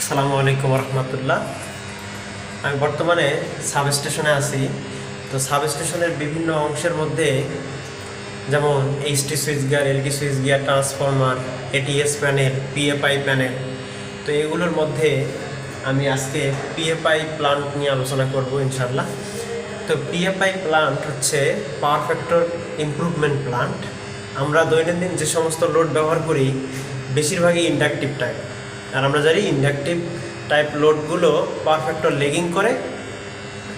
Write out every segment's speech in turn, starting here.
আসসালামু আলাইকুম রহমতুল্লাহ। আমি বর্তমানে সাবস্টেশনে আছি। তো সাবস্টেশনের বিভিন্ন অংশের মধ্যে যেমন HT switchgear, LT switchgear, transformer, ATS panel, PFI panel, তো এগুলোর মধ্যে আমি আজকে পিএফআই প্লান্ট নিয়ে আলোচনা করব ইনশাআল্লাহ। তো পিএফআই প্লান্ট হচ্ছে পাওয়ার ফ্যাক্টর ইমপ্রুভমেন্ট প্লান্ট। আমরা দৈনন্দিন যে সমস্ত লোড ব্যবহার করি বেশিরভাগই ইন্ডাকটিভ টাইপ, আর আমরা জানি ইন্ডাকটিভ টাইপ লোডগুলো পাওয়ার ফ্যাক্টর লেগিং করে,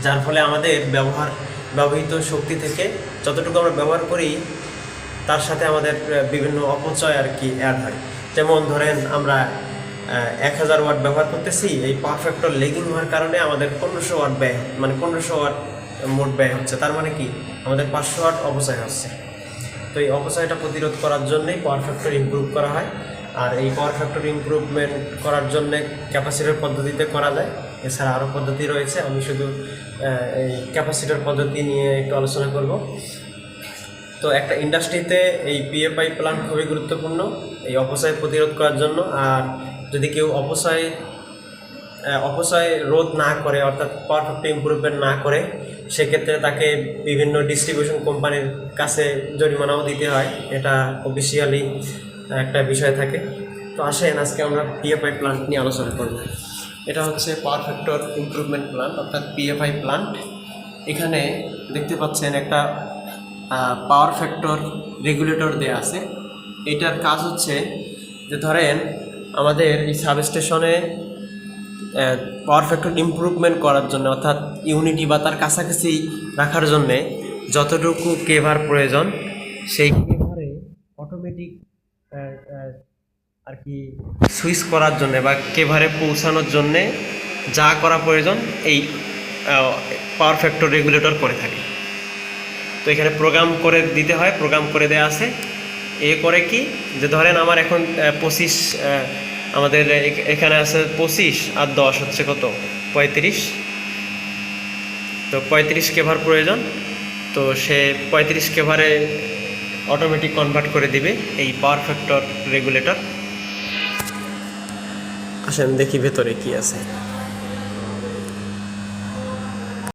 যার ফলে আমাদের ব্যবহৃত শক্তি থেকে যতটুকু আমরা ব্যবহার করি তার সাথে আমাদের বিভিন্ন অপচয় আর কি অ্যাড হয়। যেমন ধরেন আমরা 1000 ওয়াট ব্যবহার করতেছি, এই পাওয়ার ফ্যাক্টর লেগিং হওয়ার কারণে আমাদের 1500 ওয়াট ব্যয়, মানে 1500 ওয়াট মোট ব্যয় হচ্ছে। তার মানে কি আমাদের 500 ওয়াট অপচয় হচ্ছে। তো এই অপচয়টা প্রতিরোধ করার জন্যই পাওয়ার ফ্যাক্টর ইমপ্রুভ করা হয়। আর এই পাওয়ার ফ্যাক্টর ইমপ্রুভমেন্ট করার জন্যে ক্যাপাসিটর পদ্ধতিতে করা যায়, এছাড়া আরও পদ্ধতি রয়েছে। আমি শুধু এই ক্যাপাসিটর পদ্ধতি নিয়ে একটু আলোচনা করব। তো একটা ইন্ডাস্ট্রিতে এই পিএফআই প্লান্ট খুবই গুরুত্বপূর্ণ এই অপচয় প্রতিরোধ করার জন্য। আর যদি কেউ অপচয় রোধ না করে, অর্থাৎ পাওয়ার ফ্যাক্টর ইমপ্রুভমেন্ট না করে, সেক্ষেত্রে তাকে বিভিন্ন ডিস্ট্রিবিউশন কোম্পানির কাছে জরিমানাও দিতে হয়। এটা অফিসিয়ালি একটা বিষয় থাকে। তো আসেন আজকে আমরা পিএফআই প্লান্ট নিয়ে আলোচনা করব। এটা হচ্ছে পাওয়ার ফ্যাক্টর ইমপ্রুভমেন্ট প্লান্ট, অর্থাৎ পিএফআই প্লান্ট। এখানে দেখতে পাচ্ছেন একটা পাওয়ার ফ্যাক্টর রেগুলেটর দেয়া আছে। এটার কাজ হচ্ছে যে ধরেন আমাদের এই সাবস্টেশনে পাওয়ার ফ্যাক্টর ইমপ্রুভমেন্ট করার জন্য, অর্থাৎ ইউনিটি বা তার কাছাকাছি রাখার জন্যে যতটুকু কেভার প্রয়োজন সেই কেভারে অটোমেটিক আর কি সুইচ করার জন্যে বা কেভারে পৌঁছানোর জন্যে যা করা প্রয়োজন এই পাওয়ার ফ্যাক্টর রেগুলেটর করে থাকে। তো এখানে প্রোগ্রাম করে দিতে হয়, প্রোগ্রাম করে দেওয়া আছে। এ করে কি যে ধরেন আমার এখন 25, আমাদের এখানে আছে 25 আর 10 হচ্ছে কত 35। তো 35 কেভার প্রয়োজন, তো সে 35 কেভারে অটোমেটিক কনভার্ট করে দিবে এই পাওয়ার ফ্যাক্টর রেগুলেটর। আসেন দেখি ভেতরে কি আছে।